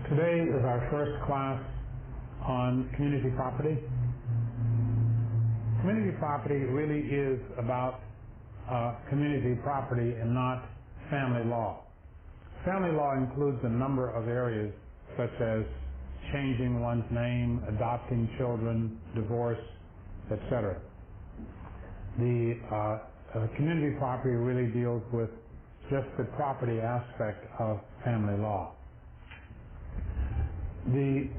Today is our first class on community property. Community property really is about community property and not family law. Family law includes a number of areas such as changing one's name, adopting children, divorce, etc. The community property really deals with just the property aspect of family law. The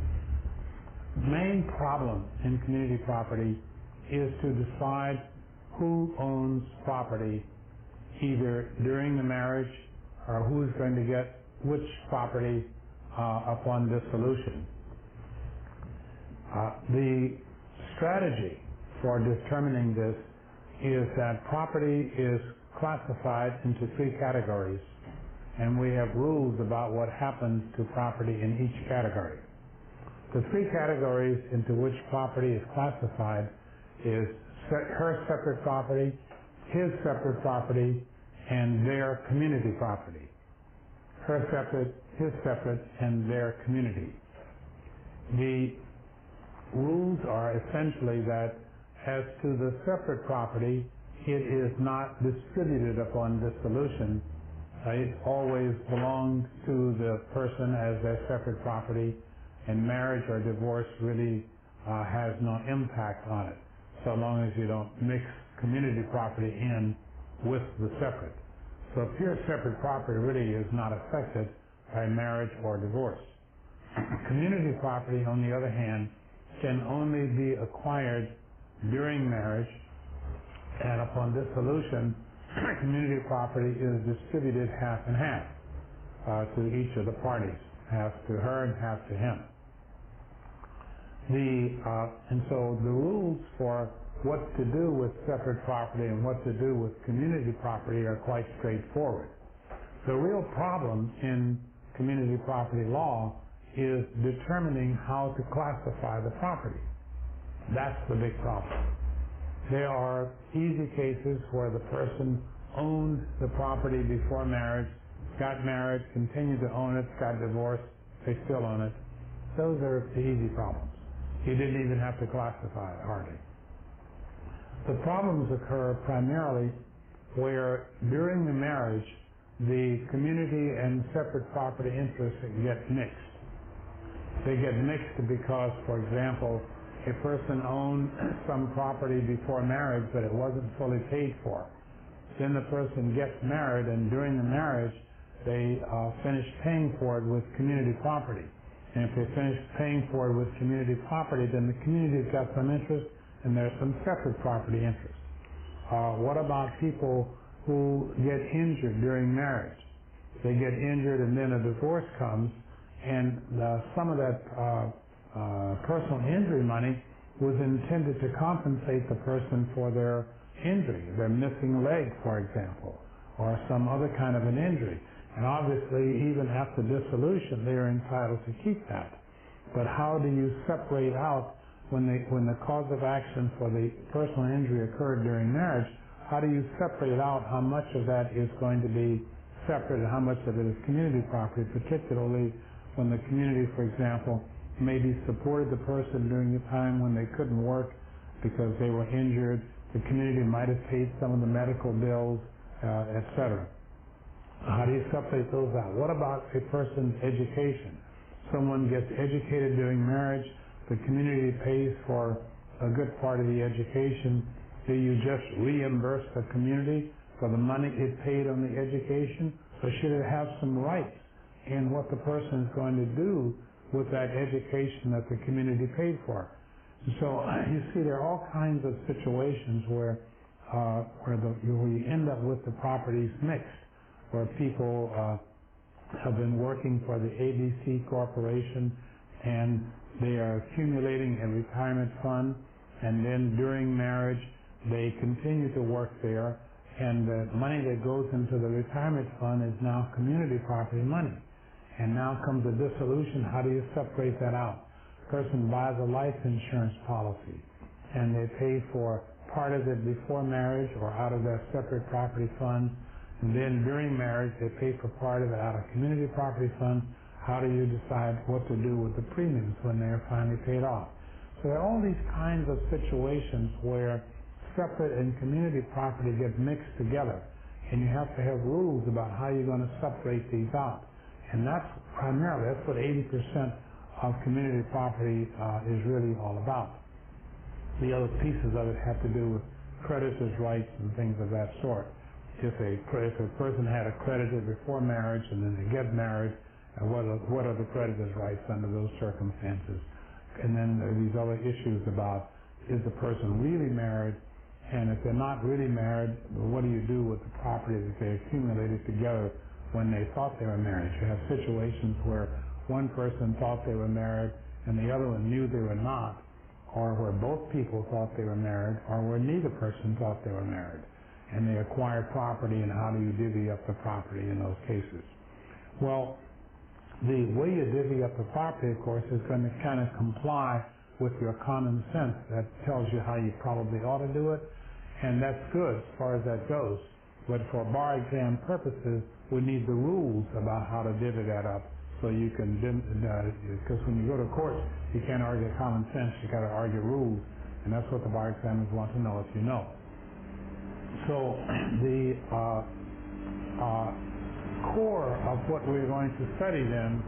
main problem in community property is to decide who owns property either during the marriage or who's going to get which property upon dissolution. The strategy for determining this is that property is classified into three categories, and we have rules about what happens to property in each category. The three categories into which property is classified is her separate property, his separate property, and their community property. Her separate, his separate, and their community. The rules are essentially that as to the separate property, it is not distributed upon dissolution. It always belongs to the person as their separate property, and marriage or divorce really has no impact on it, so long as you don't mix community property in with the separate. So pure separate property really is not affected by marriage or divorce. Community property, on the other hand, can only be acquired during marriage, and upon dissolution, community property is distributed half and half to each of the parties, half to her and half to him. And so the rules for what to do with separate property and what to do with community property are quite straightforward. The real problem in community property law is determining how to classify the property. That's the big problem. There are easy cases where the person owned the property before marriage, got married, continued to own it, got divorced, they still own it. Those are the easy problems. You didn't even have to classify it, hardly. The problems occur primarily where during the marriage the community and separate property interests get mixed. They get mixed because, for example, a person owned some property before marriage but it wasn't fully paid for. Then the person gets married, and during the marriage they finish paying for it with community property. And if they finish paying for it with community property, then the community's got some interest and there's some separate property interest. What about people who get injured during marriage? They get injured and then a divorce comes, and some of that personal injury money was intended to compensate the person for their injury, their missing leg, for example, or some other kind of an injury. And obviously, even after dissolution, they are entitled to keep that. But how do you separate out when the cause of action for the personal injury occurred during marriage? How do you separate out how much of that is going to be separate and how much of it is community property, particularly when the community, for example, maybe supported the person during the time when they couldn't work because they were injured. The community might have paid some of the medical bills, etc. How do you separate those out? What about a person's education? Someone gets educated during marriage, the community pays for a good part of the education. Do you just reimburse the community for the money it paid on the education? Or should it have some rights in what the person is going to do with that education that the community paid for? So you see, there are all kinds of situations where you end up with the properties mixed, where people have been working for the ABC Corporation and they are accumulating a retirement fund, and then during marriage they continue to work there, and the money that goes into the retirement fund is now community property money. And now comes the dissolution. How do you separate that out? A person buys a life insurance policy and they pay for part of it before marriage or out of their separate property fund. And then during marriage, they pay for part of it out of community property fund. How do you decide what to do with the premiums when they're finally paid off? So there are all these kinds of situations where separate and community property get mixed together, and you have to have rules about how you're going to separate these out. And that's what 80% of community property is really all about. The other pieces of it have to do with creditors' rights and things of that sort. If a person had a creditor before marriage and then they get married, what are the creditor's rights under those circumstances? And then there are these other issues about, is the person really married? And if they're not really married, what do you do with the property that they accumulated together when they thought they were married? You have situations where one person thought they were married and the other one knew they were not, or where both people thought they were married, or where neither person thought they were married. And they acquired property, and how do you divvy up the property in those cases? Well, the way you divvy up the property, of course, is going to kind of comply with your common sense. That tells you how you probably ought to do it, and that's good as far as that goes. But for bar exam purposes, we need the rules about how to divvy that up, so you can, because when you go to court, you can't argue common sense, you got to argue rules, and that's what the bar examiners want to know if you know. So the core of what we're going to study then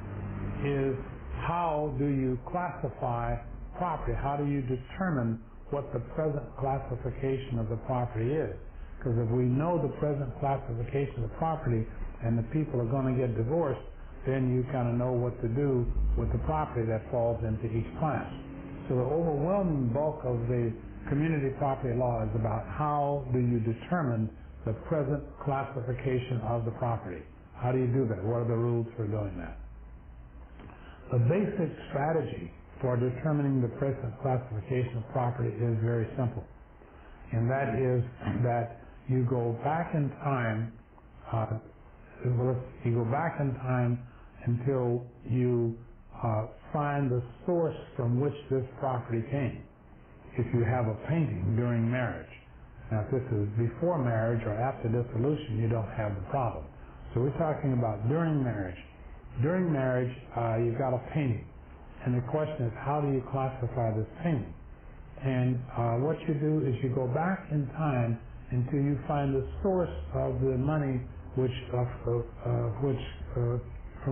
is how do you classify property? How do you determine what the present classification of the property is? Because if we know the present classification of the property and the people are going to get divorced, then you kind of know what to do with the property that falls into each class. So the overwhelming bulk of the community property law is about how do you determine the present classification of the property. How do you do that? What are the rules for doing that? The basic strategy for determining the present classification of property is very simple. And that is that you go back in time, until you find the source from which this property came. If you have a painting during marriage, now if this is before marriage or after dissolution, you don't have the problem. So we're talking about during marriage. During marriage, you've got a painting, and the question is, how do you classify this painting? And what you do is you go back in time until you find the source of the money from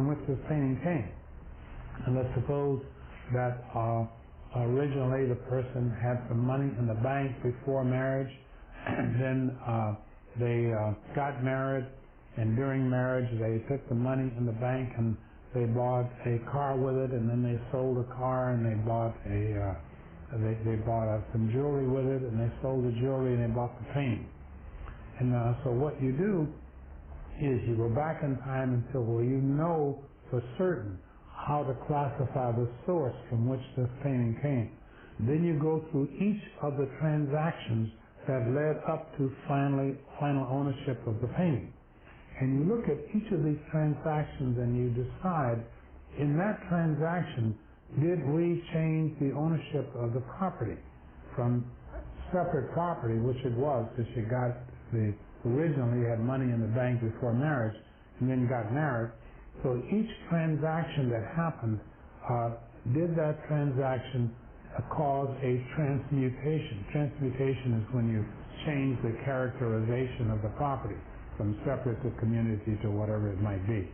which this painting came. And let's suppose that originally the person had some money in the bank before marriage, and then they got married, and during marriage they took the money in the bank and they bought a car with it, and then they sold the car and they bought some jewelry with it, and they sold the jewelry and they bought the painting. And so what you do is you go back in time until you know for certain how to classify the source from which this painting came. Then you go through each of the transactions that led up to final ownership of the painting. And you look at each of these transactions and you decide, in that transaction, did we change the ownership of the property from separate property, which it was, because you got originally had money in the bank before marriage, and then got married. So each transaction that happened, did that transaction cause a transmutation? Transmutation is when you change the characterization of the property from separate to community to whatever it might be.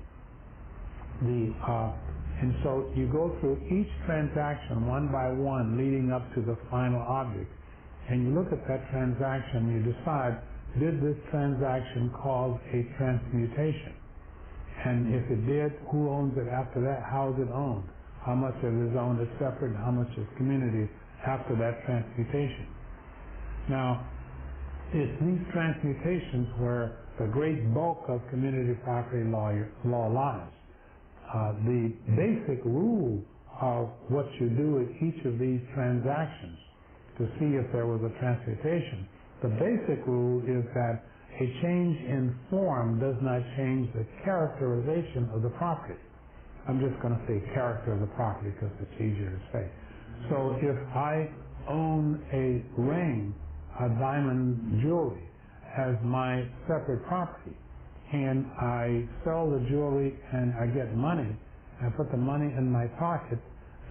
And so you go through each transaction one by one leading up to the final object, and you look at that transaction, you decide, did this transaction cause a transmutation? And if it did, who owns it after that? How is it owned? How much of it is owned as separate and how much is community after that transmutation? Now, it's these transmutations where the great bulk of community property law lies. The basic rule of what you do with each of these transactions to see if there was a transmutation, the basic rule is that a change in form does not change the characterization of the property. I'm just going to say character of the property because it's easier to say. So if I own a ring, a diamond jewelry, as my separate property, and I sell the jewelry and I get money, I put the money in my pocket,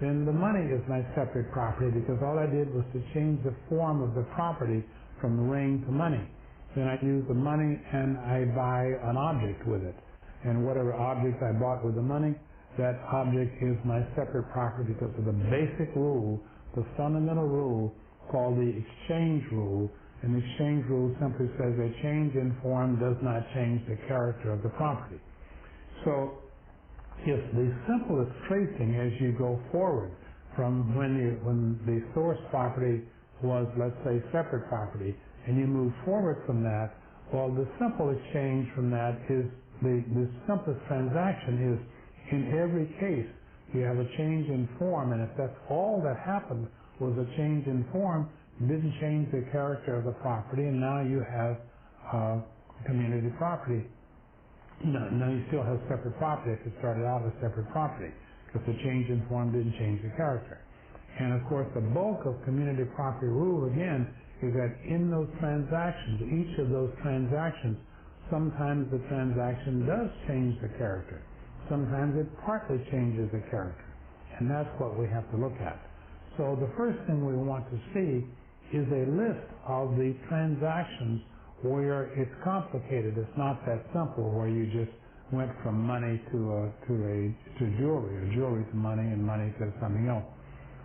then the money is my separate property because all I did was to change the form of the property from ring to money. Then I use the money and I buy an object with it. And whatever object I bought with the money, that object is my separate property because of the basic rule, the fundamental rule called the exchange rule. And the exchange rule simply says a change in form does not change the character of the property. So if the simplest tracing as you go forward from when the source property was, let's say, separate property, and you move forward from that, well, the simple exchange from that is the simplest transaction is in every case you have a change in form, and if that's all that happened was a change in form, didn't change the character of the property, and now you have community property. Now you still have separate property if it started out as separate property, because the change in form didn't change the character. And of course the bulk of community property rule, again, is that in those transactions, each of those transactions, sometimes the transaction does change the character. Sometimes it partly changes the character. And that's what we have to look at. So the first thing we want to see is a list of the transactions where it's complicated. It's not that simple where you just went from money to jewelry, or jewelry to money, and money to something else.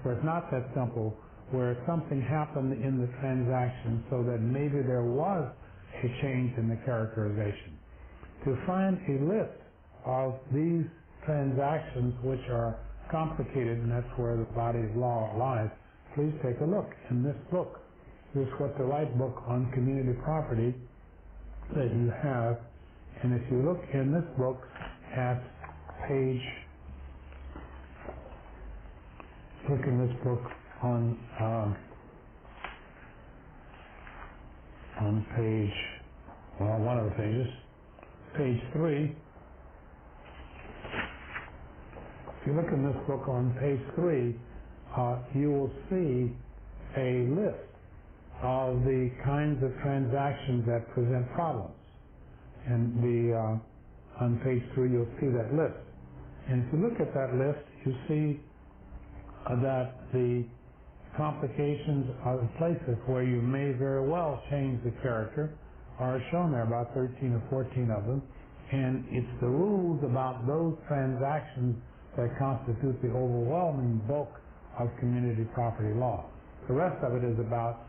Where it's not that simple, where something happened in the transaction so that maybe there was a change in the characterization. To find a list of these transactions which are complicated, and that's where the body of law lies, please take a look in this book. This is what the right book on community property that you have. And if you look in this book at page, look in this book on page, well, one of the pages, page 3. If you look in this book on page 3, you will see a list of the kinds of transactions that present problems. And on page 3 you'll see that list. And if you look at that list, you see that the complications are the places where you may very well change the character are shown there, about 13 or 14 of them. And it's the rules about those transactions that constitute the overwhelming bulk of community property law. The rest of it is about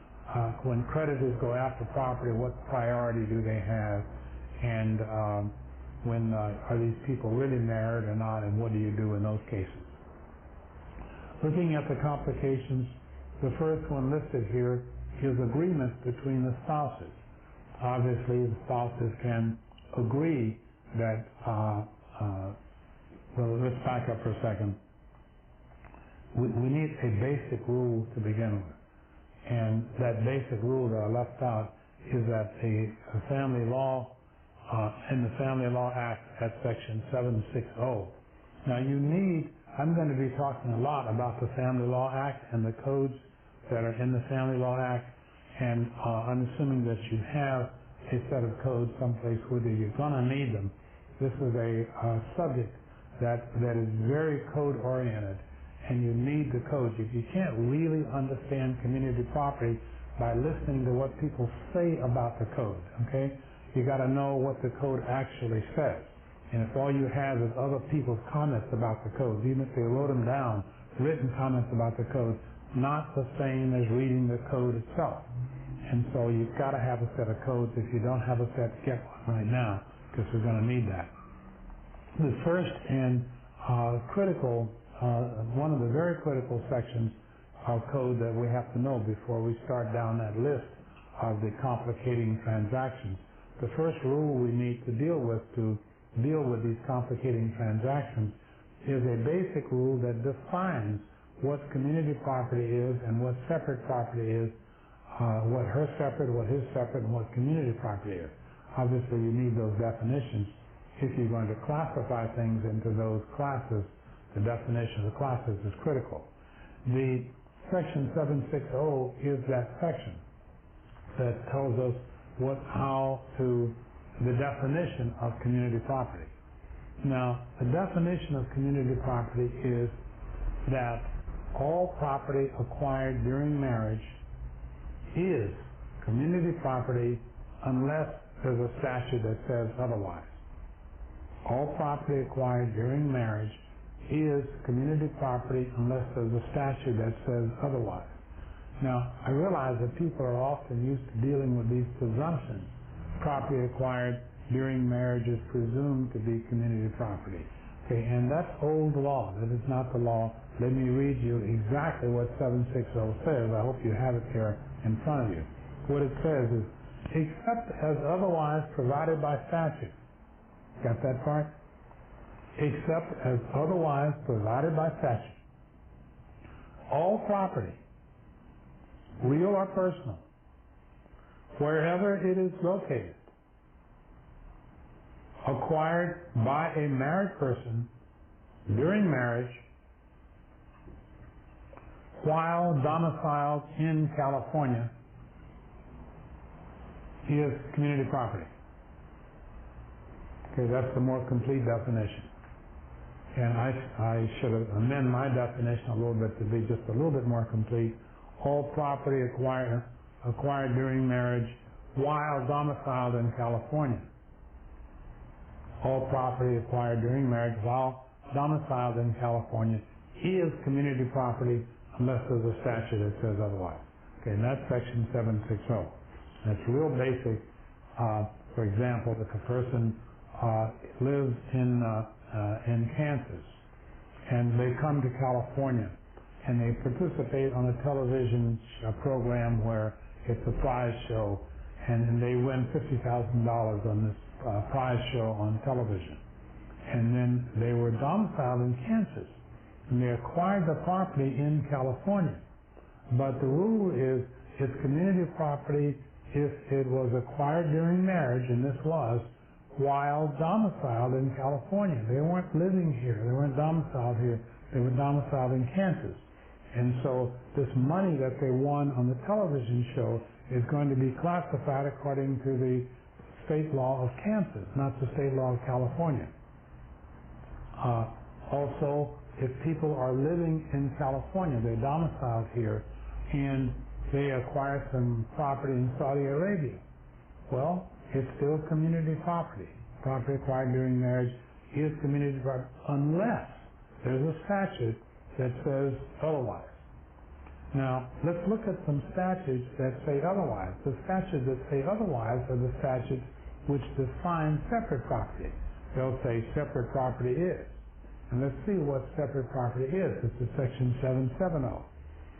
when creditors go after property, what priority do they have, and when are these people really married or not, and what do you do in those cases. Looking at the complications, the first one listed here is agreements between the spouses. Obviously, the spouses can agree that, well, let's back up for a second. We need a basic rule to begin with. And that basic rule that I left out is that the family law, in the Family Law Act at section 760. Now you need, I'm going to be talking a lot about the Family Law Act and the codes that are in the Family Law Act, and I'm assuming that you have a set of codes someplace with you. You're going to need them. This is a subject that is very code oriented, and you need the codes. You can't really understand community property by listening to what people say about the code, okay? You got to know what the code actually says. And if all you have is other people's comments about the code, even if they wrote them down, written comments about the code, not the same as reading the code itself. And so you've got to have a set of codes. If you don't have a set, get one right now, because we're going to need that. The first and critical, one of the very critical sections of code that we have to know before we start down that list of the complicating transactions. The first rule we need to deal with these complicating transactions is a basic rule that defines what community property is and what separate property is, what her separate, what his separate, and what community property is. Obviously, you need those definitions. If you're going to classify things into those classes, the definition of the classes is critical. The section 760 is that section that tells us the definition of community property. Now, the definition of community property is that all property acquired during marriage is community property unless there's a statute that says otherwise. All property acquired during marriage is community property unless there's a statute that says otherwise. Now, I realize that people are often used to dealing with these presumptions. Property acquired during marriage is presumed to be community property. Okay, and that's old law. That is not the law. Let me read you exactly what 760 says. I hope you have it here in front of you. What it says is, except as otherwise provided by statute. Got that part? Except as otherwise provided by statute. All property, real or personal, wherever it is located, acquired by a married person during marriage while domiciled in California is community property. Okay, that's the more complete definition. And I should amend my definition a little bit to be just a little bit more complete. All property acquired during marriage while domiciled in California. All property acquired during marriage while domiciled in California is community property unless there's a statute that says otherwise. Okay, and that's section 760. That's real basic. For example, if a person lives in Kansas and they come to California and they participate on a television program where it's a prize show and they win $50,000 on this prize show on television. And then they were domiciled in Kansas and they acquired the property in California. But the rule is it's community property if it was acquired during marriage, and this was, while domiciled in California. They weren't living here. They weren't domiciled here. They were domiciled in Kansas. And so this money that they won on the television show is going to be classified according to the state law of Kansas, not the state law of California. Also, if people are living in California, they're domiciled here, and they acquire some property in Saudi Arabia, well, it's still community property. Property acquired during marriage is community property unless there's a statute that says otherwise. Now, let's look at some statutes that say otherwise. The statutes that say otherwise are the statutes which define separate property. They'll say separate property is. And let's see what separate property is. It's in section 770.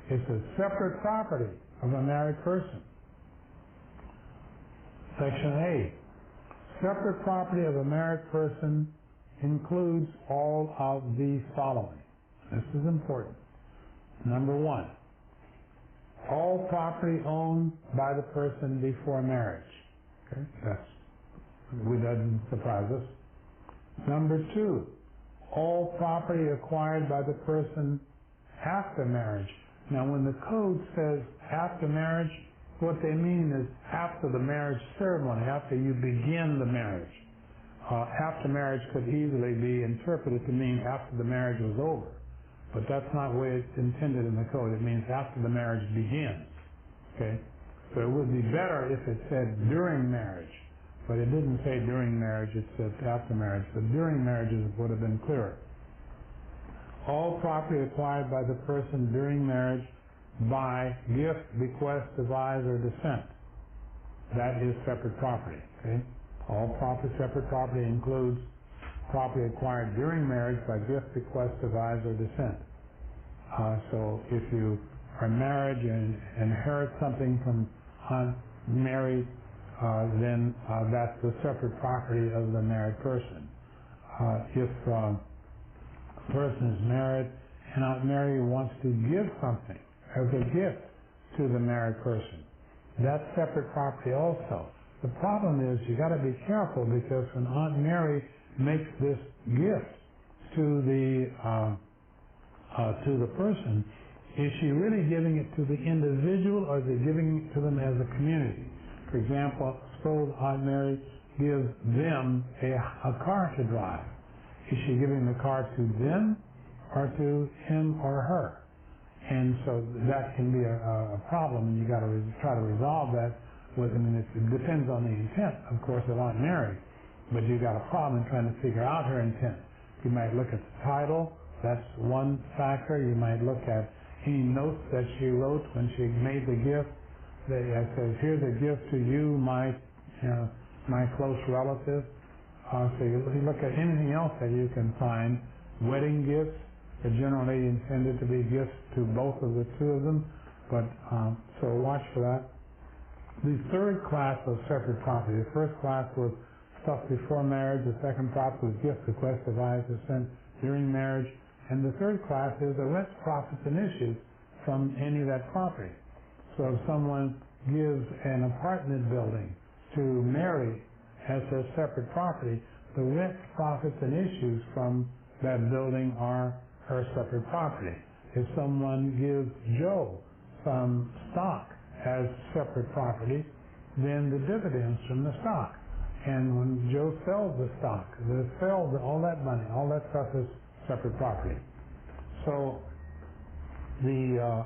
It's a separate property of a married person. Section A. Separate property of a married person includes all of the following. This is important. Number one, all property owned by the person before marriage. Okay, that doesn't surprise us. Number two, all property acquired by the person after marriage. Now, when the code says after marriage, what they mean is after the marriage ceremony, after you begin the marriage. After marriage could easily be interpreted to mean after the marriage was over. But that's not the way it's intended in the code. It means after the marriage begins. Okay? So it would be better if it said during marriage. But it didn't say during marriage, it said after marriage. But during marriage would have been clearer. All property acquired by the person during marriage by gift, bequest, devise, or descent. That is separate property. Okay? All property, separate property includes property acquired during marriage by gift, bequest, devise, or descent. So if you are married and inherit something from Aunt Mary, then that's the separate property of the married person. If a person is married and Aunt Mary wants to give something as a gift to the married person, that's separate property also. The problem is you got to be careful, because when Aunt Mary makes this gift to the person, is she really giving it to the individual, or is it giving it to them as a community? For example, suppose Aunt Mary gives them a car to drive, is she giving the car to them or to him or her? And so that can be a problem, and you got to try to resolve that. It depends on the intent, of course, they aren't married, but you got a problem in trying to figure out her intent. You might look at the title, that's one factor. You might look at any notes that she wrote when she made the gift. That says, here's a gift to you, my close relative. So you look at anything else that you can find. Wedding gifts are generally intended to be gifts to both of the two of them, but so watch for that. The third class of separate property. The first class was stuff before marriage. The second class was gifts, bequests, advisors sent during marriage. And the third class is the rents, profits, and issues from any of that property. So if someone gives an apartment building to Mary as their separate property, the rent, profits, and issues from that building are her separate property. If someone gives Joe some stock as separate property, then the dividends from the stock. And when Joe sells the stock, all that money, all that stuff is separate property. So the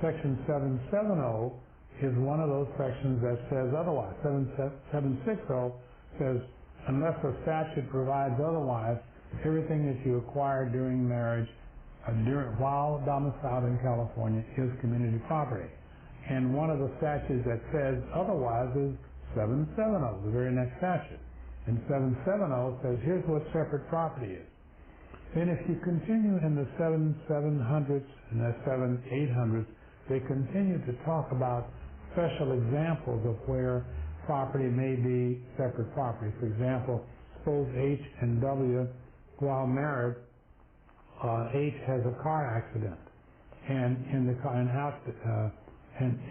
section 770 is one of those sections that says otherwise. 760 says, unless a statute provides otherwise, everything that you acquire during marriage, while domiciled in California, is community property. And one of the statutes that says otherwise is 770, the very next statute. And 770 says, here's what separate property is. Then if you continue in the 700s and the 800s, they continue to talk about special examples of where property may be separate property. For example, suppose H and W, while married, H has a car accident, and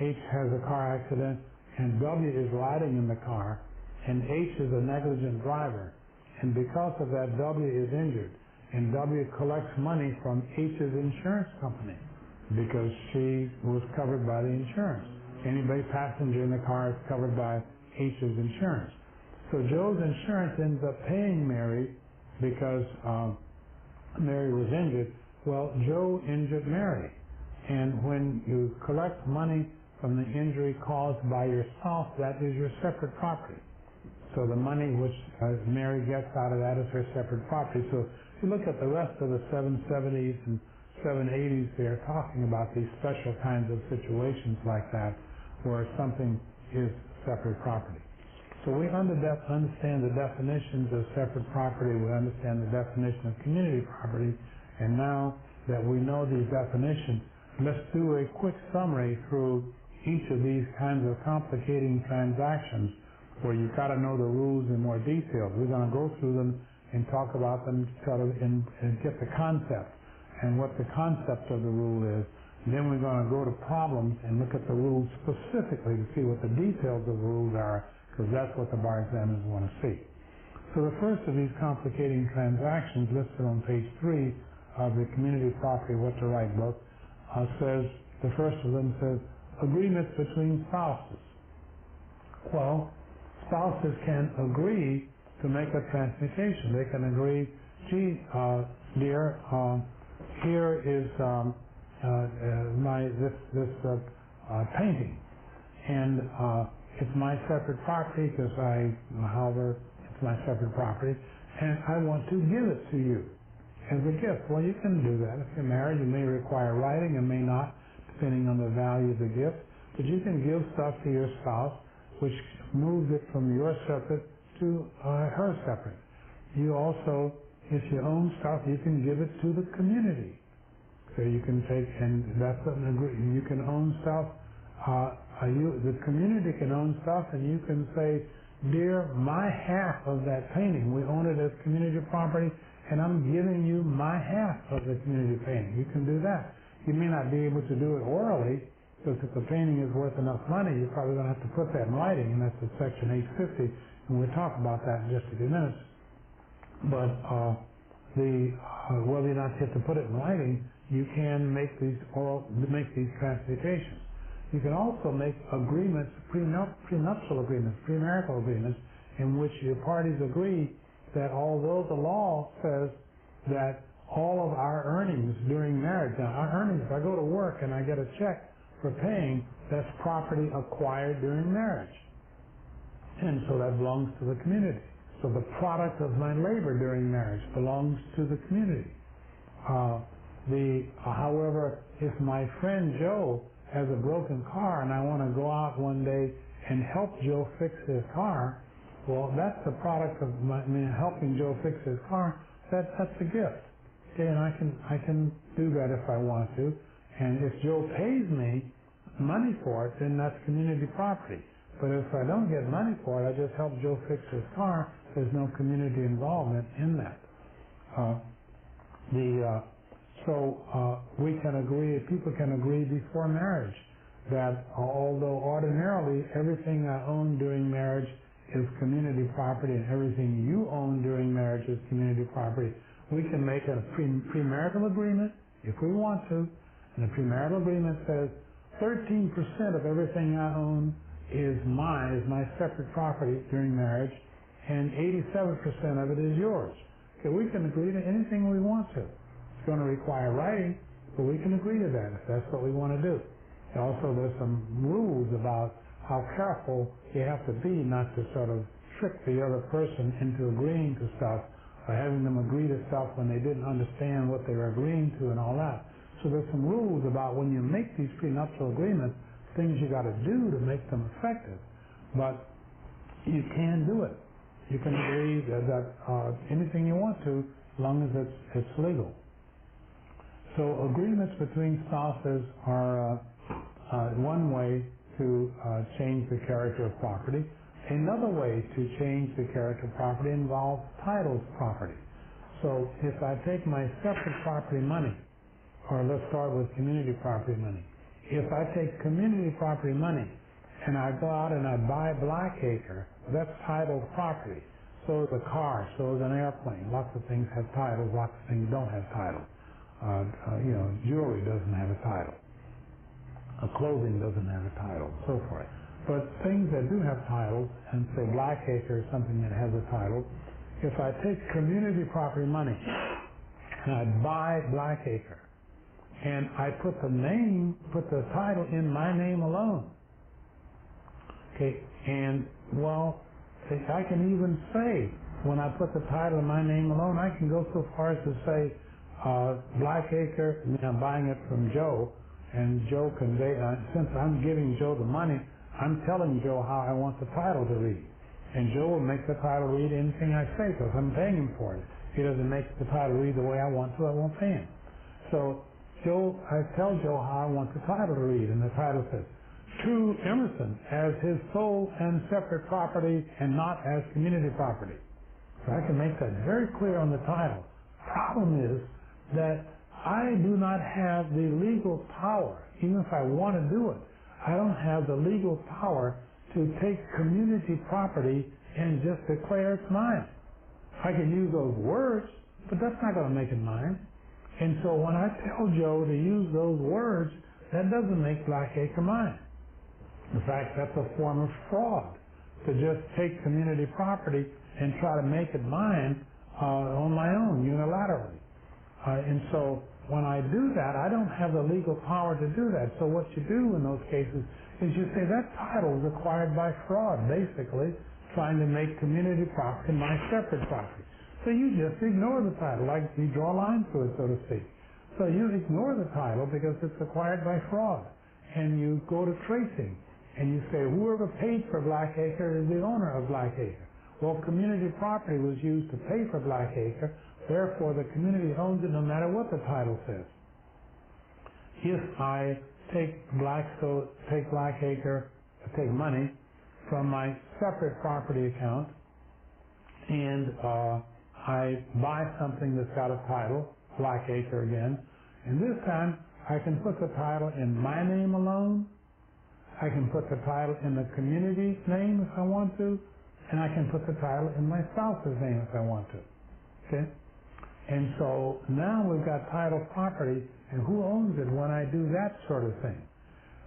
H has a car accident, and W is riding in the car, and H is a negligent driver, and because of that, W is injured, and W collects money from H's insurance company because she was covered by the insurance. Anybody passenger in the car is covered by H's insurance. So Joe's insurance ends up paying Mary because Mary was injured. Well, Joe injured Mary. And when you collect money from the injury caused by your spouse, that is your separate property. So the money which Mary gets out of that is her separate property. So if you look at the rest of the 770s and 780s, they're talking about these special kinds of situations like that where something is separate property. So we understand the definitions of separate property, we understand the definition of community property, and now that we know these definitions, let's do a quick summary through each of these kinds of complicating transactions where you've got to know the rules in more detail. We're going to go through them and talk about them and get the concept and what the concept of the rule is. And then we're going to go to problems and look at the rules specifically to see what the details of the rules are, because that's what the bar examiners want to see. So the first of these complicating transactions listed on page 3 of the Community Property What to Write book says, the first of them says, agreements between spouses. Well, spouses can agree to make a transmutation. They can agree, gee, dear, here is this painting, and it's my separate property because however, it's my separate property, and I want to give it to you as a gift. Well, you can do that. If you're married, you may require writing and may not, depending on the value of the gift, but you can give stuff to your spouse, which moves it from your separate to her separate. You also, if you own stuff, you can give it to the community. So you can take, and that's an agreement. You can own stuff. The community can own stuff, and you can say, dear, my half of that painting, we own it as community property, and I'm giving you my half of the community painting. You can do that. You may not be able to do it orally, because if the painting is worth enough money, you're probably going to have to put that in writing, and that's in section 850, and we'll talk about that in just a few minutes. But whether or not you have to put it in writing, you can make these transmutations. You can also make agreements, prenuptial agreements, premarital agreements, in which your parties agree that although the law says that all of our earnings during marriage, now our earnings, if I go to work and I get a check for paying, that's property acquired during marriage. And so that belongs to the community. So the product of my labor during marriage belongs to the community. However, if my friend Joe has a broken car and I want to go out one day and help Joe fix his car, well, that's the product of helping Joe fix his car. That's a gift. Okay, and I can do that if I want to. And if Joe pays me money for it, then that's community property. But if I don't get money for it, I just help Joe fix his car, there's no community involvement in that. We can agree, people can agree before marriage that although ordinarily everything I own during marriage is community property and everything you own during marriage is community property, we can make a premarital agreement if we want to, and the premarital agreement says 13% of everything I own is my separate property during marriage, and 87% of it is yours. Okay, we can agree to anything we want to. It's going to require writing, but we can agree to that if that's what we want to do. Also, there's some rules about how careful you have to be not to sort of trick the other person into agreeing to stuff, or having them agree to stuff when they didn't understand what they were agreeing to and all that. So there's some rules about when you make these prenuptial agreements, things you got to do to make them effective. But you can do it. You can agree that anything you want to, as long as it's legal. So agreements between spouses are one way to change the character of property. Another way to change the character of property involves title to property. So if I take my separate property money, or let's start with community property money. If I take community property money and I go out and I buy Blackacre, that's titled property. So is a car, so is an airplane. Lots of things have titles, lots of things don't have titles. Jewelry doesn't have a title. Clothing doesn't have a title, so forth. But things that do have titles, and say Blackacre is something that has a title, if I take community property money and I buy Blackacre, and I put the title in my name alone. Okay, and well, I can even say, when I put the title in my name alone, I can go so far as to say, Blackacre, I'm buying it from Joe, and Joe since I'm giving Joe the money, I'm telling Joe how I want the title to read. And Joe will make the title read anything I say, because I'm paying him for it. If he doesn't make the title read the way I want to, I won't pay him. So I tell Joe how I want the title to read, and the title says, to Emerson as his sole and separate property and not as community property. So I can make that very clear on the title. Problem is that I do not have the legal power, even if I want to do it, I don't have the legal power to take community property and just declare it's mine. I can use those words, but that's not going to make it mine. And so when I tell Joe to use those words, that doesn't make Blackacre mine. In fact, that's a form of fraud, to just take community property and try to make it mine on my own, unilaterally. And so when I do that, I don't have the legal power to do that. So what you do in those cases is you say that title is acquired by fraud, basically, trying to make community property my separate property. So you just ignore the title, like you draw a line through it, so to speak. So you ignore the title because it's acquired by fraud. And you go to tracing, and you say, whoever paid for Blackacre is the owner of Blackacre. Well, community property was used to pay for Blackacre, therefore the community owns it no matter what the title says. If I take Blackacre, take money from my separate property account, and I buy something that's got a title, Blackacre again, and this time I can put the title in my name alone, I can put the title in the community's name if I want to, and I can put the title in my spouse's name if I want to. Okay? And so now we've got title property, and who owns it when I do that sort of thing?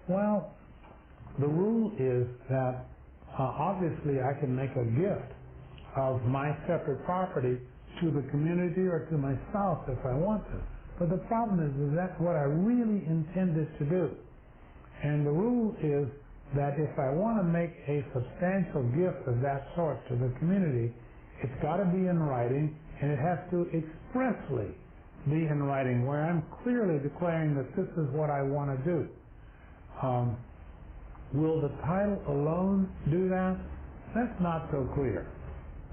Well, the rule is that obviously I can make a gift of my separate property to the community or to my spouse if I want to. But the problem is that's what I really intended to do. And the rule is that if I want to make a substantial gift of that sort to the community, it's got to be in writing, and it has to expressly be in writing, where I'm clearly declaring that this is what I want to do. Will the title alone do that? That's not so clear.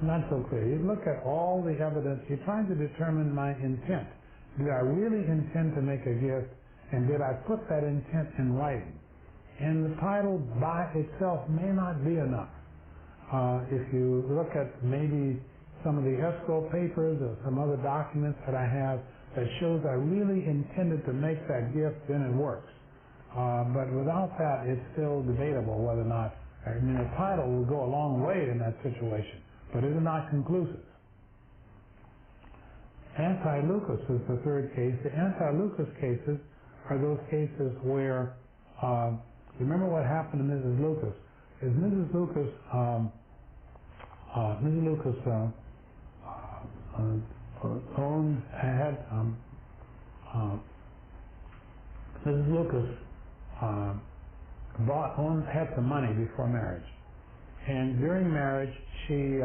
Not so clear. You look at all the evidence. You're trying to determine my intent. Did I really intend to make a gift, and did I put that intent in writing? And the title by itself may not be enough. If you look at maybe some of the escrow papers or some other documents that I have that shows I really intended to make that gift, then it works. But without that, it's still debatable whether or not, I mean, a title will go a long way in that situation, but it is not conclusive. Anti-Lucas is the third case. The anti-Lucas cases are those cases where, remember what happened to Mrs. Lucas, is Mrs. Lucas had some money before marriage, and during marriage she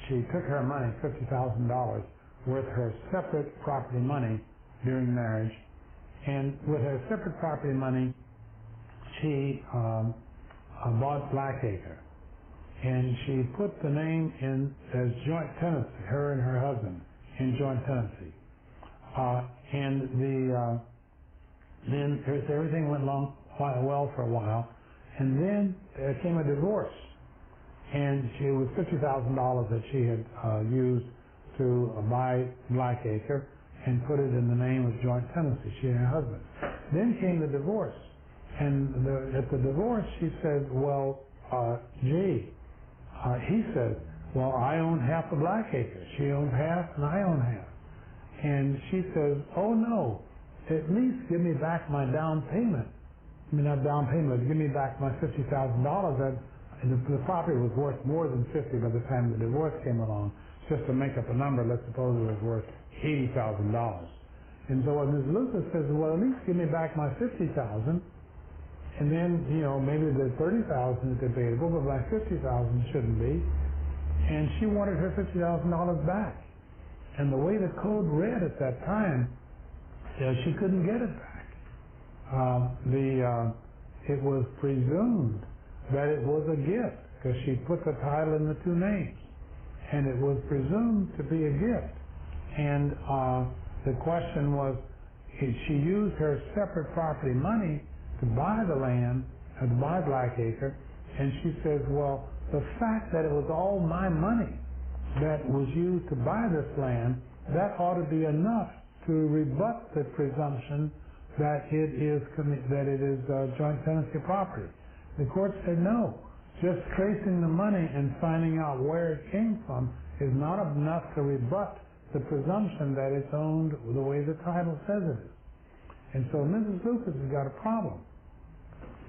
took her money, $50,000 worth her separate property money during marriage, and with her separate property money she bought Blackacre, and she put the name in as joint tenancy, her and her husband in joint tenancy, and then everything went along quite well for a while, and then there came a divorce, and it was $50,000 that she had used to buy Blackacre and put it in the name of joint tenancy, she and her husband. Then came the divorce, and at the divorce she said, well, he said, well, I own half of Blackacre. She owns half and I own half. And she says, oh no, at least give me back my down payment. I mean, not down payment, but give me back my $50,000. The property was worth more than 50 by the time the divorce came along. Just to make up a number, let's suppose it was worth $80,000. And so what Ms. Lucas says, well, at least give me back my $50,000, and then, you know, maybe the $30,000 is debatable, but my $50,000 shouldn't be. And she wanted her $50,000 back. And the way the code read at that time, she couldn't get it back. It was presumed that it was a gift because she put the title in the two names, and it was presumed to be a gift. And the question was, she used her separate property money to buy the land, to buy Blackacre, and she says, well, the fact that it was all my money that was used to buy this land, that ought to be enough to rebut the presumption that it is joint tenancy property. The court said no. Just tracing the money and finding out where it came from is not enough to rebut the presumption that it's owned the way the title says it is. And so Mrs. Lucas has got a problem.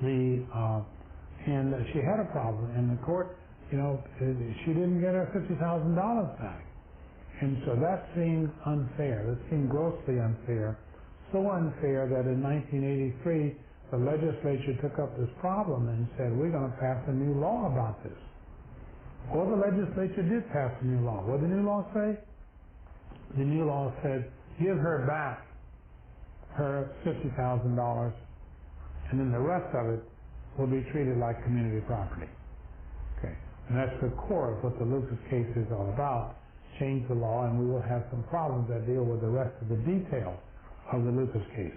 And she had a problem, and the court, you know, she didn't get her $50,000 back. And so that seemed unfair. That seemed grossly unfair. So unfair that in 1983, the legislature took up this problem and said, we're going to pass a new law about this. Well, the legislature did pass a new law. What did the new law say? The new law said, give her back her $50,000, and then the rest of it will be treated like community property. Okay, and that's the core of what the Lucas case is all about. Change the law, and we will have some problems that deal with the rest of the details of the Lucas case.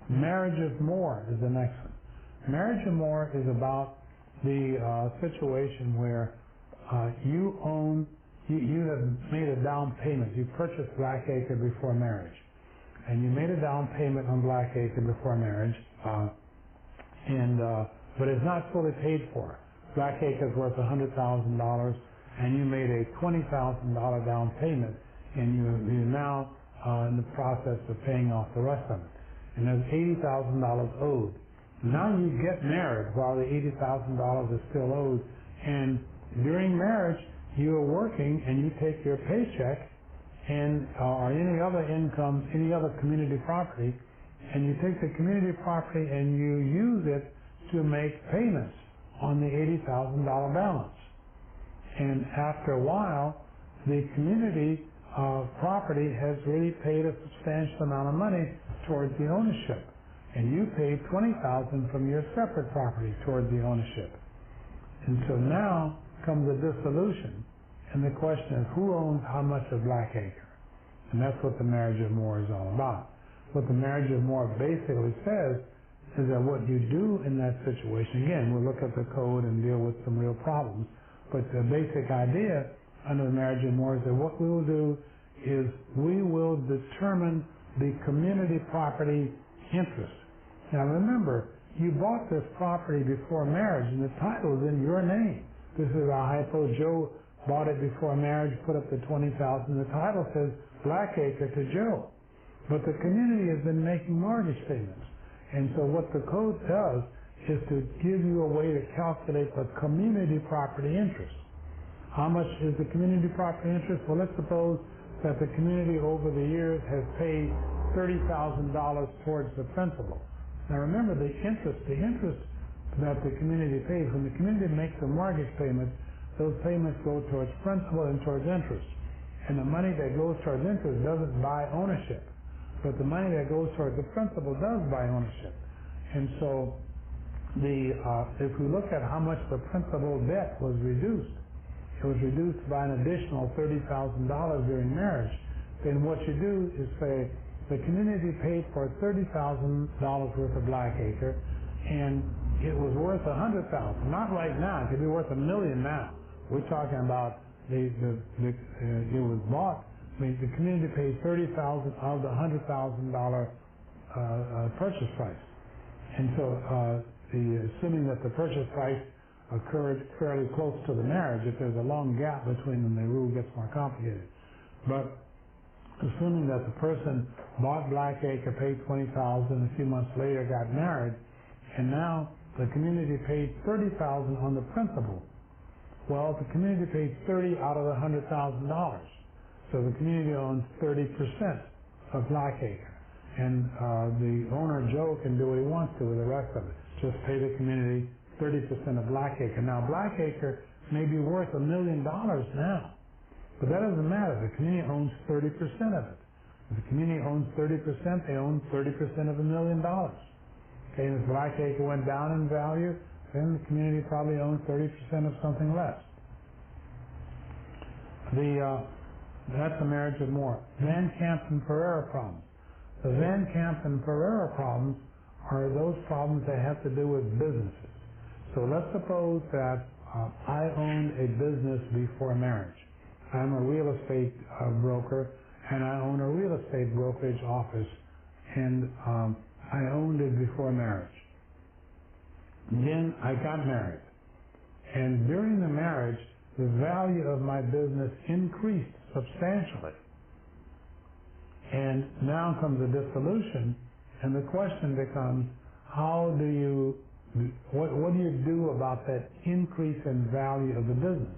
Marriage of Moore is the next one. Marriage of Moore is about the situation where you have made a down payment. You purchased Blackacre before marriage, and you made a down payment on Blackacre before marriage, but it's not fully paid for. Blackacre is worth $100,000, and you made a $20,000 down payment, and you're now in the process of paying off the rest of it. And there's $80,000 owed. Now you get married while the $80,000 is still owed, and during marriage you're working and you take your paycheck and or any other income, any other community property, and you take the community property and you use it to make payments on the $80,000 balance. And after a while, the community property has really paid a substantial amount of money towards the ownership. And you paid $20,000 from your separate property towards the ownership. And so now comes a dissolution, and the question is, who owns how much of Blackacre? And that's what the marriage of Moore is all about. What the marriage of Moore basically says is that what you do in that situation, again, we'll look at the code and deal with some real problems, but the basic idea under the marriage of Moore is that what we will do is we will determine the community property interest. Now remember, you bought this property before marriage and the title is in your name. This is a hypo. Joe bought it before marriage, put up the $20,000. The title says Blackacre to Joe. But the community has been making mortgage payments. And so what the code does is to give you a way to calculate the community property interest. How much is the community property interest? Well, let's suppose that the community over the years has paid $30,000 towards the principal. Now remember, the interest that the community pays, when the community makes a mortgage payment, those payments go towards principal and towards interest. And the money that goes towards interest doesn't buy ownership. But the money that goes towards the principal does buy ownership. And so if we look at how much the principal debt was reduced, it was reduced by an additional $30,000 during marriage, then what you do is say the community paid for $30,000 worth of Blackacre, and it was worth $100,000. Not right now. It could be worth $1 million now. We're talking about it was bought. I mean, the community paid $30,000 of the $100,000 purchase price, and so assuming that the purchase price occurred fairly close to the marriage, if there's a long gap between them, the rule gets more complicated. But assuming that the person bought Blackacre, paid $20,000, a few months later got married, and now the community paid $30,000 on the principal. Well, the community paid $30,000 out of the $100,000. So the community owns 30% of Blackacre. And the owner, Joe, can do what he wants to with the rest of it. Just pay the community 30% of Blackacre. Now, Blackacre may be worth $1 million now, but that doesn't matter. The community owns 30% of it. If the community owns 30%, they own 30% of $1 million. Okay, and if Blackacre went down in value, then the community probably owns 30% of something less. That's the marriage of Moore. Van Camp and Pereira problems. The Van Camp and Pereira problems are those problems that have to do with businesses. So let's suppose that I owned a business before marriage. I'm a real estate broker, and I own a real estate brokerage office, and I owned it before marriage. Then I got married, and during the marriage, the value of my business increased substantially. And now comes a dissolution, and the question becomes, what do you do about that increase in value of the business?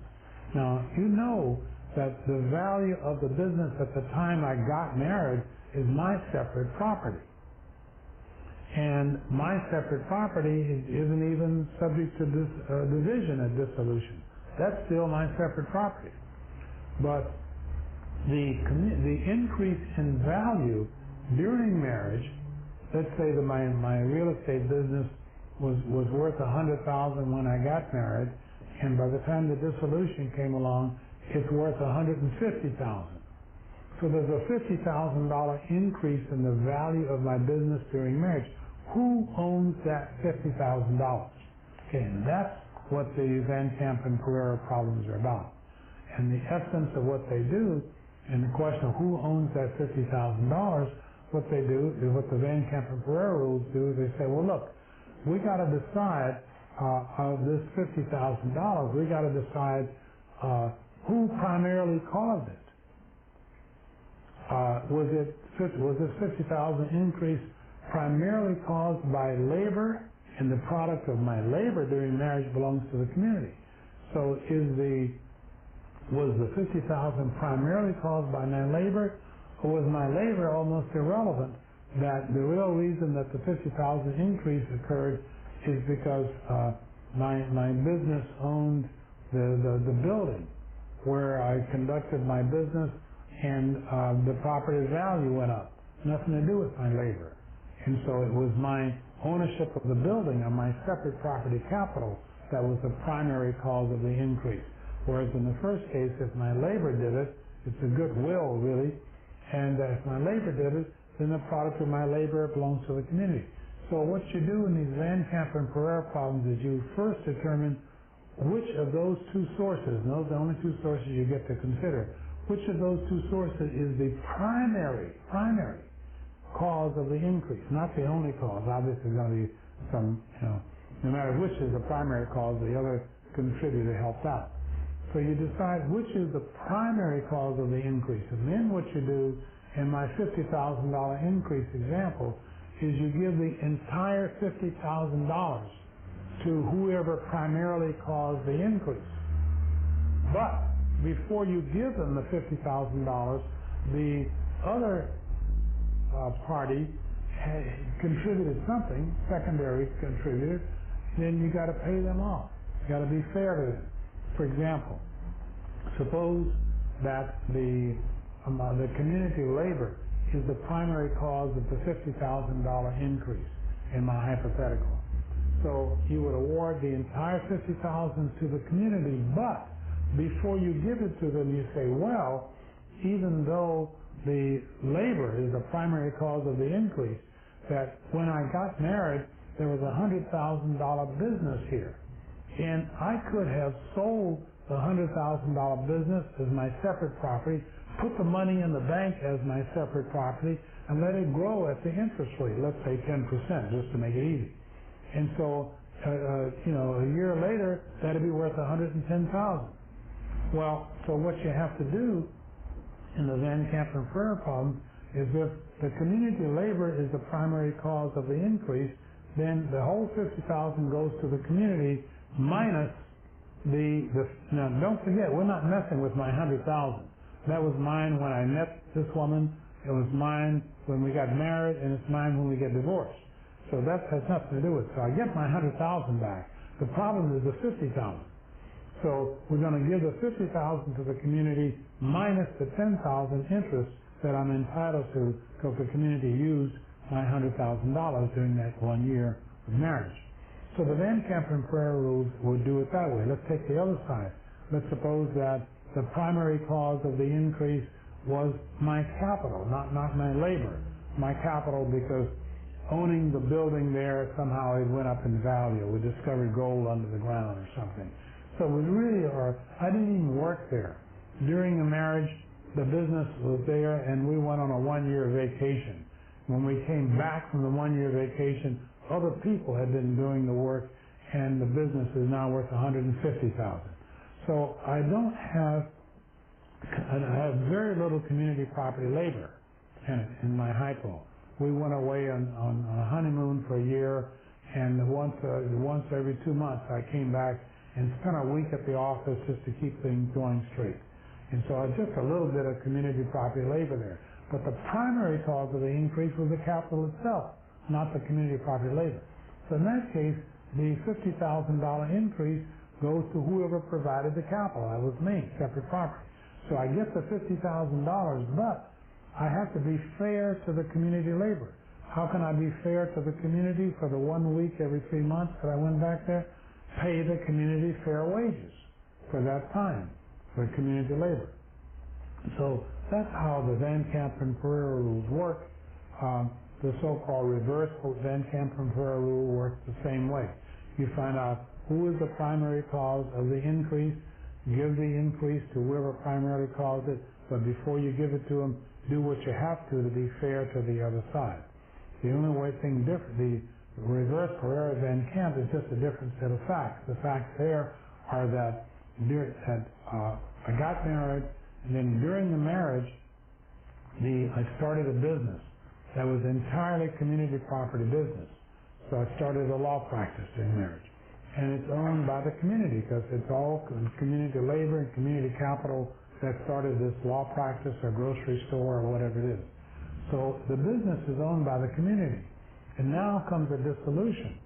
Now, you know that the value of the business at the time I got married is my separate property. And my separate property isn't even subject to this division at dissolution. That's still my separate property. But the increase in value during marriage, let's say that my real estate business was worth $100,000 when I got married, and by the time the dissolution came along, it's worth $150,000. So there's a $50,000 increase in the value of my business during marriage. Who owns that $50,000? Okay, and that's what the Van Camp and Pereira problems are about. And the essence of what they do, and the question of who owns that $50,000, what they do is what the Van Camp and Pereira rules do is they say, well, look, we got to decide of this $50,000, we got to decide who primarily caused it. Was this $50,000 increase primarily caused by labor, and the product of my labor during marriage belongs to the community? So is the Was the $50,000 primarily caused by my labor, or was my labor almost irrelevant? That the real reason that the $50,000 increase occurred is because my business owned the building where I conducted my business, and the property value went up. Nothing to do with my labor. And so it was my ownership of the building on my separate property capital that was the primary cause of the increase. Whereas in the first case, if my labor did it, it's a goodwill really, and if my labor did it, then the product of my labor belongs to the community. So what you do in these Van Camp and Pereira problems is you first determine which of those two sources, and those are the only two sources you get to consider, which of those two sources is the primary cause of the increase, not the only cause. Obviously there's going to be some, no matter which is the primary cause, the other contributor helped out. So you decide which is the primary cause of the increase, and then what you do in my $50,000 increase example is you give the entire $50,000 to whoever primarily caused the increase. But before you give them the $50,000, the other party contributed something, secondary contributor, then you got to pay them off. You got to be fair to them. For example, suppose that the community labor is the primary cause of the $50,000 increase in my hypothetical. So you would award the entire $50,000 to the community, but before you give it to them, you say, well, even though the labor is the primary cause of the increase, that when I got married, there was a $100,000 business here. And I could have sold the $100,000 business as my separate property, put the money in the bank as my separate property, and let it grow at the interest rate, let's say 10%, just to make it easy. And so, a year later, that'd be worth $110,000. Well, so what you have to do in the Van Camp and Pereira problem is if the community labor is the primary cause of the increase, then the whole $50,000 goes to the community minus now don't forget, we're not messing with my $100,000. That was mine when I met this woman, it was mine when we got married, and it's mine when we get divorced. So that has nothing to do with it. So I get my $100,000 back. The problem is the $50,000. So we're going to give the $50,000 to the community minus the $10,000 interest that I'm entitled to because the community used my $100,000 during that 1 year of marriage. So the Van Camp and Pereira rules would do it that way. Let's take the other side. Let's suppose that the primary cause of the increase was my capital, not my labor. My capital because owning the building there, somehow it went up in value. We discovered gold under the ground or something. So we really I didn't even work there. During the marriage, the business was there and we went on a 1-year vacation. When we came back from the 1-year vacation, other people had been doing the work and the business is now worth $150,000. So I have very little community property labor in my hypo. We went away on a honeymoon for a year, and once every 2 months I came back and spent a week at the office just to keep things going straight. And so I just a little bit of community property labor there. But the primary cause of the increase was the capital itself, not the community property labor. So in that case, the $50,000 increase goes to whoever provided the capital. That was me, separate property. So I get the $50,000, but I have to be fair to the community labor. How can I be fair to the community for the 1 week every 3 months that I went back there? Pay the community fair wages for that time, for community labor. So that's how the Van Camp and Pereira rules work. The so-called reverse Van Camp and Pereira rule works the same way. You find out who is the primary cause of the increase, give the increase to whoever primarily caused it, but before you give it to them, do what you have to be fair to the other side. The only thing different, the reverse Pereira Van Camp is just a different set of facts. The facts there are that I got married, and then during the marriage, I started a business that was entirely community property business. So I started a law practice during marriage. and it's owned by the community because it's all community labor and community capital that started this law practice or grocery store or whatever it is. So the business is owned by the community. And now comes a dissolution.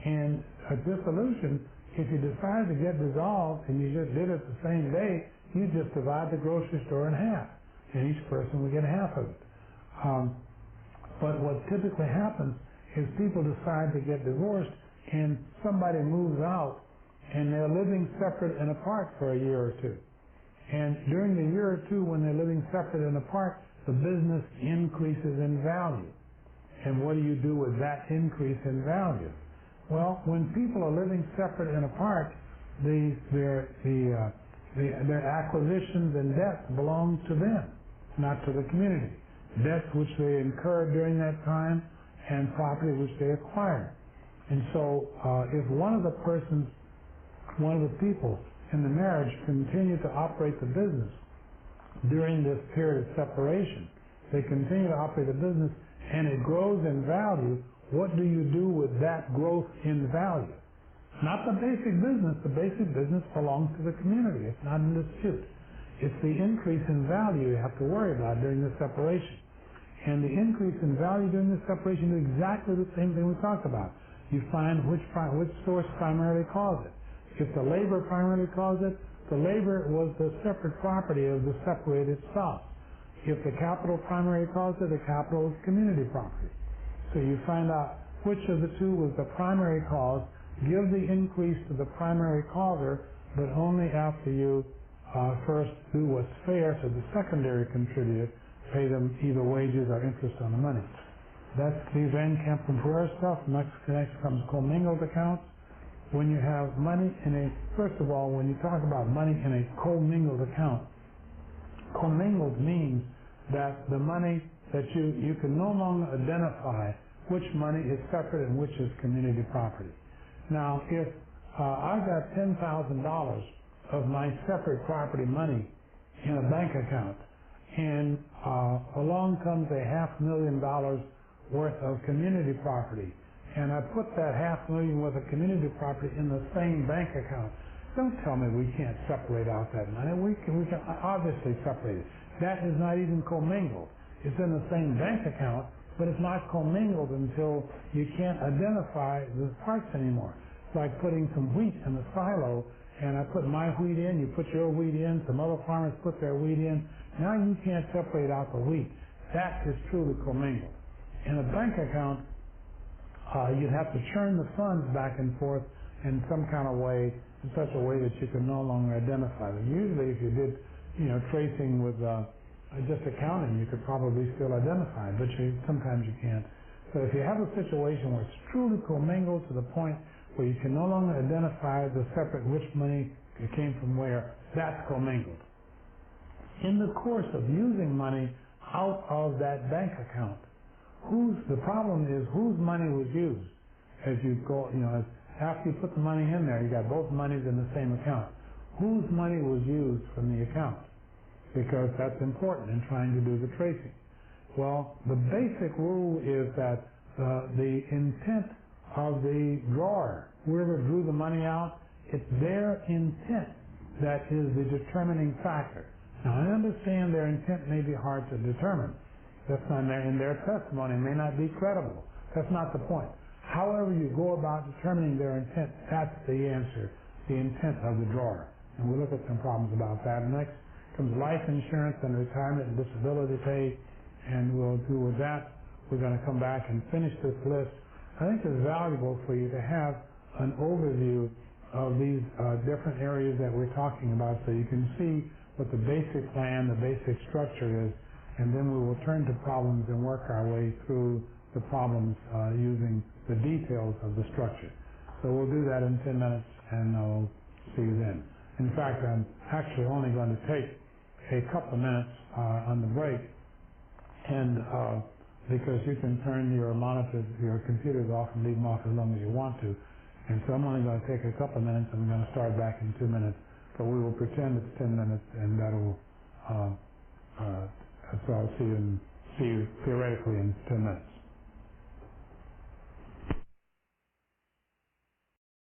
And a dissolution, if you decide to get dissolved and you just did it the same day, you just divide the grocery store in half. And each person will get half of it. But what typically happens is people decide to get divorced and somebody moves out and they're living separate and apart for a year or two. And during the year or two when they're living separate and apart, the business increases in value. And what do you do with that increase in value? Well, when people are living separate and apart, their acquisitions and debts belong to them, not to the community. Debts which they incurred during that time and property which they acquired. And so if one of the people in the marriage continue to operate the business during this period of separation, they continue to operate the business and it grows in value, what do you do with that growth in value? Not the basic business. The basic business belongs to the community. It's not in dispute. It's the increase in value you have to worry about during the separation. And the increase in value during the separation is exactly the same thing we talked about. You find which source primarily caused it. If the labor primarily caused it, the labor was the separate property of the separated spouse. If the capital primarily caused it, the capital is community property. So you find out which of the two was the primary cause, give the increase to the primary causer, but only after you first do what's fair to the secondary contributor, pay them either wages or interest on the money. That's the Van Camp and Pereira stuff. Next comes commingled accounts. When you have money first of all, when you talk about money in a commingled account, commingled means that the money that you can no longer identify which money is separate and which is community property. Now, if I've got $10,000 of my separate property money in a bank account, and along comes $500,000 worth of community property, and I put that $500,000 worth of community property in the same bank account, don't tell me we can't separate out that money. We can obviously separate it. That is not even commingled. It's in the same bank account, but it's not commingled until you can't identify the parts anymore. It's like putting some wheat in a silo, and I put my wheat in, you put your wheat in, some other farmers put their wheat in. Now you can't separate out the wheat. That is truly commingled. In a bank account, you'd have to churn the funds back and forth in some kind of way, in such a way that you can no longer identify them. Usually if you did, tracing with just accounting, you could probably still identify it, but sometimes you can't. So if you have a situation where it's truly commingled to the point where you can no longer identify the separate which money came from where, that's commingled. In the course of using money out of that bank account, the problem is whose money was used. As you go, after you put the money in there, you got both monies in the same account. Whose money was used from the account? Because that's important in trying to do the tracing. Well, the basic rule is that the intent of the drawer, whoever drew the money out, it's their intent that is the determining factor. Now, I understand their intent may be hard to determine. That's not in their testimony, may not be credible. That's not the point. However you go about determining their intent, that's the answer, the intent of the drawer. And we'll look at some problems about that. Next comes life insurance and retirement and disability pay, and we'll do with that. We're going to come back and finish this list. I think it's valuable for you to have an overview of these different areas that we're talking about so you can see what the basic plan, the basic structure is, and then we will turn to problems and work our way through the problems using the details of the structure. So we'll do that in 10 minutes, and I'll see you then. In fact, I'm actually only going to take a couple of minutes on the break, and because you can turn your monitors, your computers off and leave them off as long as you want to. And so I'm only going to take a couple of minutes, and we're going to start back in 2 minutes. But we will pretend it's 10 minutes, and that'll, so I'll see you theoretically in 10 minutes.